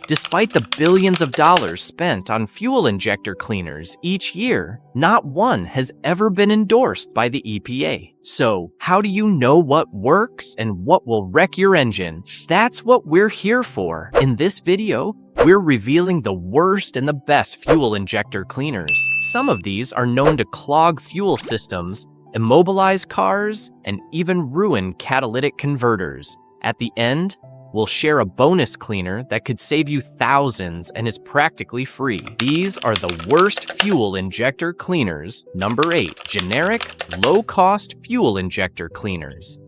Despite the billions of dollars spent on fuel injector cleaners each year, not one has ever been endorsed by the EPA. So, how do you know what works and what will wreck your engine? That's what we're here for. In this video, we're revealing the worst and the best fuel injector cleaners. Some of these are known to clog fuel systems, immobilize cars, and even ruin catalytic converters. At the end, we'll share a bonus cleaner that could save you thousands and is practically free. These are the worst fuel injector cleaners. Number 8, generic, low-cost fuel injector cleaners.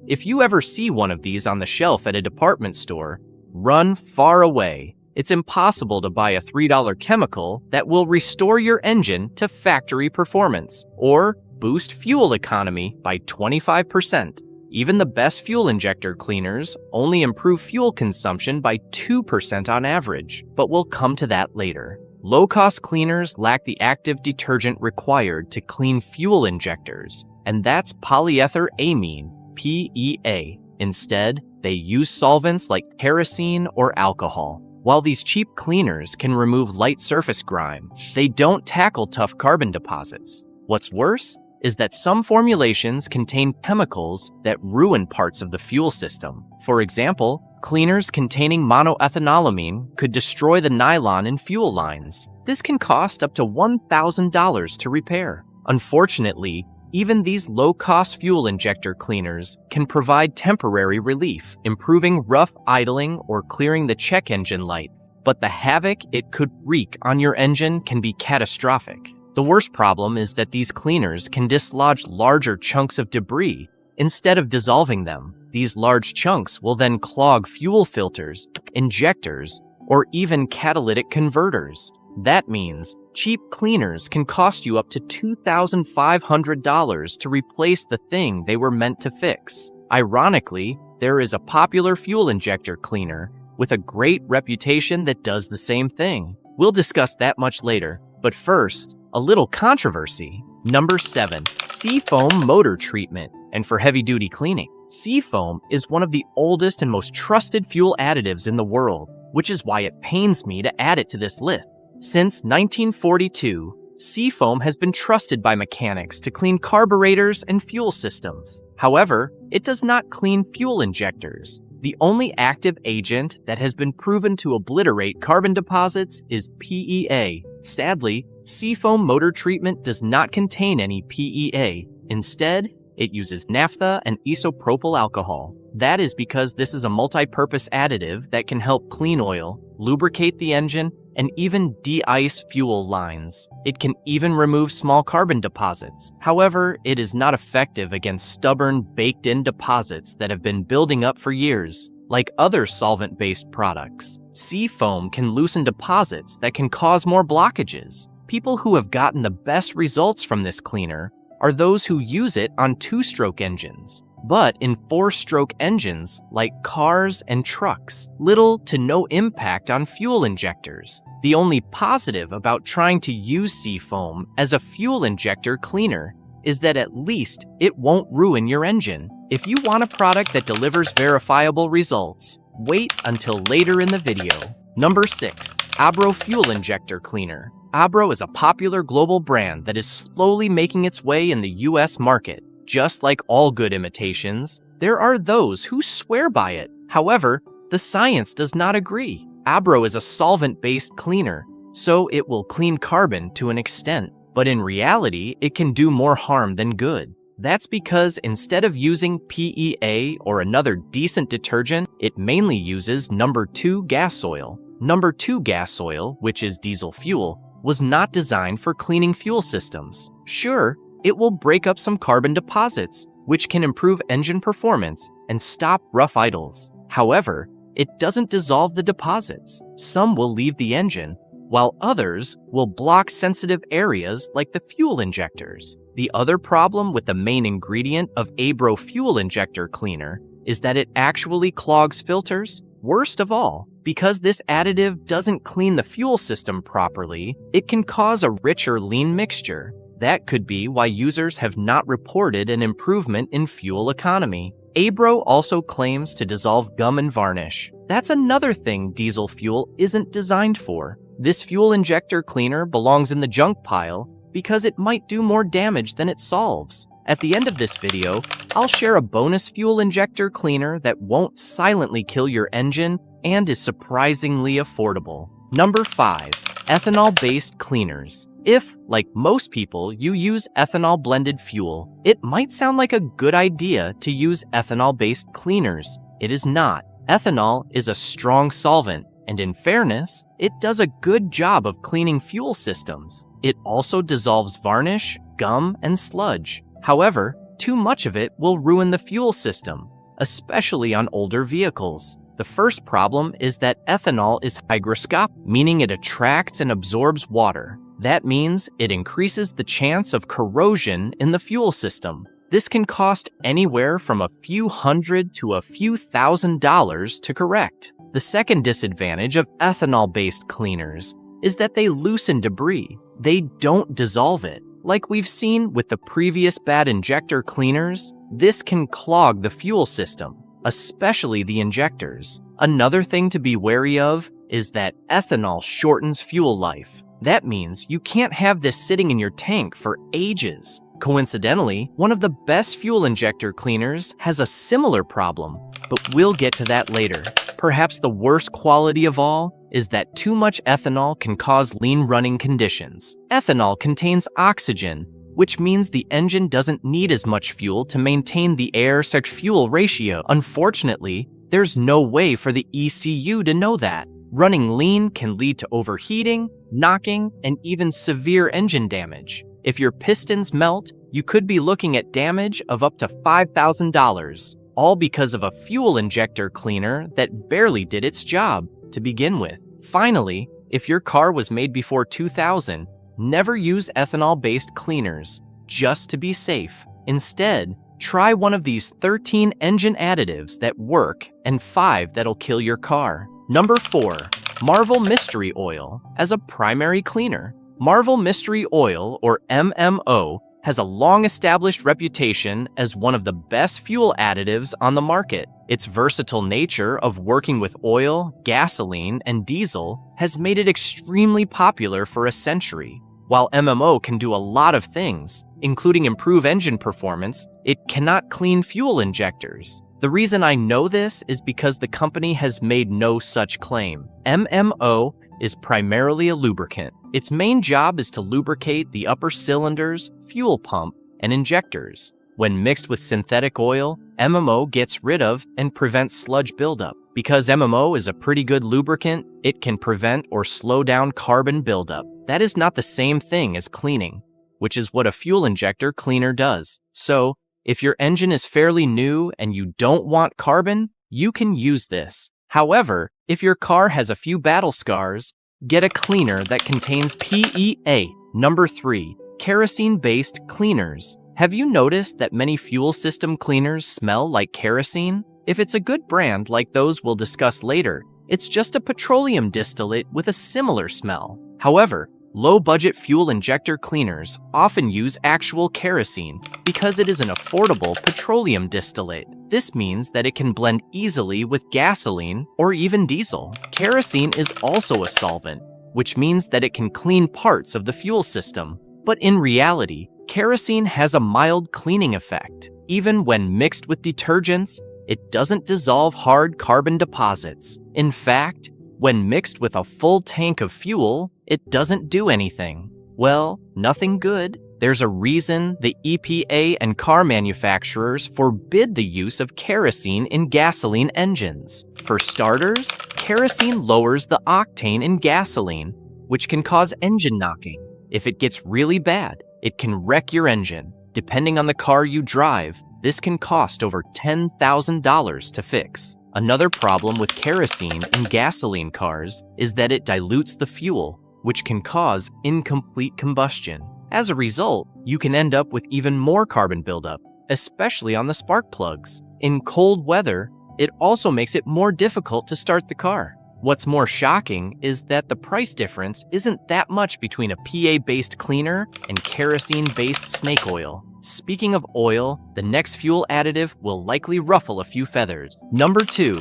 If you ever see one of these on the shelf at a department store, run far away. It's impossible to buy a $3 chemical that will restore your engine to factory performance or boost fuel economy by 25%. Even the best fuel injector cleaners only improve fuel consumption by 2% on average, but we'll come to that later. Low-cost cleaners lack the active detergent required to clean fuel injectors, and that's polyethylamine, PEA. Instead, they use solvents like kerosene or alcohol. While these cheap cleaners can remove light surface grime, they don't tackle tough carbon deposits. What's worse is that some formulations contain chemicals that ruin parts of the fuel system. For example, cleaners containing monoethanolamine could destroy the nylon in fuel lines. This can cost up to $1,000 to repair. Unfortunately, even these low-cost fuel injector cleaners can provide temporary relief, improving rough idling or clearing the check engine light. But the havoc it could wreak on your engine can be catastrophic. The worst problem is that these cleaners can dislodge larger chunks of debris instead of dissolving them. These large chunks will then clog fuel filters, injectors, or even catalytic converters. That means cheap cleaners can cost you up to $2,500 to replace the thing they were meant to fix. Ironically, there is a popular fuel injector cleaner with a great reputation that does the same thing. We'll discuss that much later, but first, a little controversy. Number 7, Seafoam motor treatment. And for heavy-duty cleaning, Seafoam is one of the oldest and most trusted fuel additives in the world, which is why it pains me to add it to this list. Since 1942, Seafoam has been trusted by mechanics to clean carburetors and fuel systems. However, it does not clean fuel injectors. The only active agent that has been proven to obliterate carbon deposits is PEA. Sadly, Seafoam motor treatment does not contain any PEA. Instead, it uses naphtha and isopropyl alcohol. That is because this is a multi-purpose additive that can help clean oil, lubricate the engine, and even de-ice fuel lines. It can even remove small carbon deposits. However, it is not effective against stubborn, baked-in deposits that have been building up for years. Like other solvent-based products, Seafoam can loosen deposits that can cause more blockages. People who have gotten the best results from this cleaner are those who use it on 2-stroke engines. But in 4-stroke engines, like cars and trucks, little to no impact on fuel injectors. The only positive about trying to use Seafoam as a fuel injector cleaner is that at least it won't ruin your engine. If you want a product that delivers verifiable results, wait until later in the video. Number 6, Abro fuel injector cleaner. Abro is a popular global brand that is slowly making its way in the US market. Just like all good imitations, there are those who swear by it. However, the science does not agree. Abro is a solvent-based cleaner, so it will clean carbon to an extent. But in reality, it can do more harm than good. That's because instead of using PEA or another decent detergent, it mainly uses number 2 gas oil. Number 2 gas oil, which is diesel fuel, was not designed for cleaning fuel systems. Sure, it will break up some carbon deposits, which can improve engine performance and stop rough idles. However, it doesn't dissolve the deposits. Some will leave the engine, while others will block sensitive areas like the fuel injectors. The other problem with the main ingredient of Abro fuel injector cleaner is that it actually clogs filters. Worst of all, because this additive doesn't clean the fuel system properly, it can cause a richer lean mixture. That could be why users have not reported an improvement in fuel economy. Abro also claims to dissolve gum and varnish. That's another thing diesel fuel isn't designed for. This fuel injector cleaner belongs in the junk pile because it might do more damage than it solves. At the end of this video, I'll share a bonus fuel injector cleaner that won't silently kill your engine and is surprisingly affordable. Number 5. Ethanol-based cleaners. If, like most people, you use ethanol-blended fuel, it might sound like a good idea to use ethanol-based cleaners. It is not. Ethanol is a strong solvent, and in fairness, it does a good job of cleaning fuel systems. It also dissolves varnish, gum, and sludge. However, too much of it will ruin the fuel system, especially on older vehicles. The first problem is that ethanol is hygroscopic, meaning it attracts and absorbs water. That means it increases the chance of corrosion in the fuel system. This can cost anywhere from a few hundred to a few $1,000s to correct. The second disadvantage of ethanol-based cleaners is that they loosen debris. They don't dissolve it. Like we've seen with the previous bad injector cleaners, this can clog the fuel system, especially the injectors. Another thing to be wary of is that ethanol shortens fuel life. That means you can't have this sitting in your tank for ages. Coincidentally, one of the best fuel injector cleaners has a similar problem, but we'll get to that later. Perhaps the worst quality of all is that too much ethanol can cause lean running conditions. Ethanol contains oxygen, which means the engine doesn't need as much fuel to maintain the air-fuel ratio. Unfortunately, there's no way for the ECU to know that. Running lean can lead to overheating, knocking, and even severe engine damage. If your pistons melt, you could be looking at damage of up to $5,000, all because of a fuel injector cleaner that barely did its job to begin with. Finally, if your car was made before 2000, never use ethanol-based cleaners, just to be safe. Instead, try one of these 13 engine additives that work and 5 that'll kill your car. Number 4. Marvel Mystery Oil as a primary cleaner. Marvel Mystery Oil, or MMO, has a long-established reputation as one of the best fuel additives on the market. Its versatile nature of working with oil, gasoline, and diesel has made it extremely popular for a century. While MMO can do a lot of things, including improve engine performance, it cannot clean fuel injectors. The reason I know this is because the company has made no such claim. MMO is primarily a lubricant. Its main job is to lubricate the upper cylinders, fuel pump, and injectors. When mixed with synthetic oil, MMO gets rid of and prevents sludge buildup. Because MMO is a pretty good lubricant, it can prevent or slow down carbon buildup. That is not the same thing as cleaning, which is what a fuel injector cleaner does. So, if your engine is fairly new and you don't want carbon, you can use this. However, if your car has a few battle scars, get a cleaner that contains PEA. Number 3. Kerosene-based cleaners. Have you noticed that many fuel system cleaners smell like kerosene? If it's a good brand like those we'll discuss later, it's just a petroleum distillate with a similar smell. However, low-budget fuel injector cleaners often use actual kerosene because it is an affordable petroleum distillate. This means that it can blend easily with gasoline or even diesel. Kerosene is also a solvent, which means that it can clean parts of the fuel system. But in reality, kerosene has a mild cleaning effect. Even when mixed with detergents, it doesn't dissolve hard carbon deposits. In fact, when mixed with a full tank of fuel, it doesn't do anything. Well, nothing good. There's a reason the EPA and car manufacturers forbid the use of kerosene in gasoline engines. For starters, kerosene lowers the octane in gasoline, which can cause engine knocking. If it gets really bad, it can wreck your engine. Depending on the car you drive, this can cost over $10,000 to fix. Another problem with kerosene in gasoline cars is that it dilutes the fuel, which can cause incomplete combustion. As a result, you can end up with even more carbon buildup, especially on the spark plugs. In cold weather, it also makes it more difficult to start the car. What's more shocking is that the price difference isn't that much between a PA-based cleaner and kerosene-based snake oil. Speaking of oil, the next fuel additive will likely ruffle a few feathers. Number 2.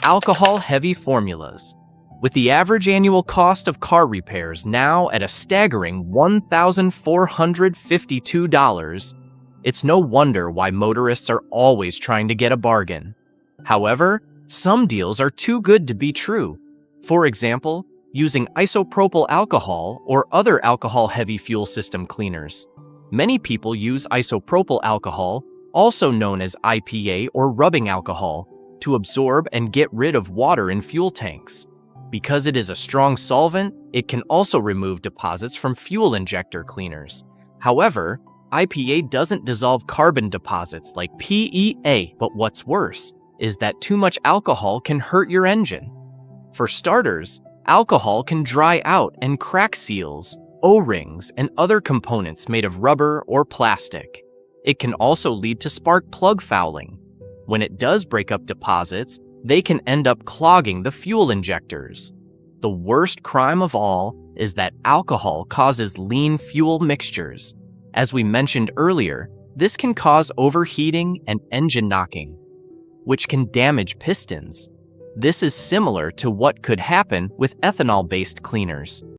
Alcohol-heavy formulas. With the average annual cost of car repairs now at a staggering $1,452, it's no wonder why motorists are always trying to get a bargain. However, some deals are too good to be true. For example, using isopropyl alcohol or other alcohol-heavy fuel system cleaners. Many people use isopropyl alcohol, also known as IPA or rubbing alcohol, to absorb and get rid of water in fuel tanks. Because it is a strong solvent, it can also remove deposits from fuel injector cleaners. However, IPA doesn't dissolve carbon deposits like PEA, but what's worse is that too much alcohol can hurt your engine. For starters, alcohol can dry out and crack seals, O-rings, and other components made of rubber or plastic. It can also lead to spark plug fouling. When it does break up deposits, they can end up clogging the fuel injectors. The worst crime of all is that alcohol causes lean fuel mixtures. As we mentioned earlier, this can cause overheating and engine knocking, which can damage pistons. This is similar to what could happen with ethanol-based cleaners.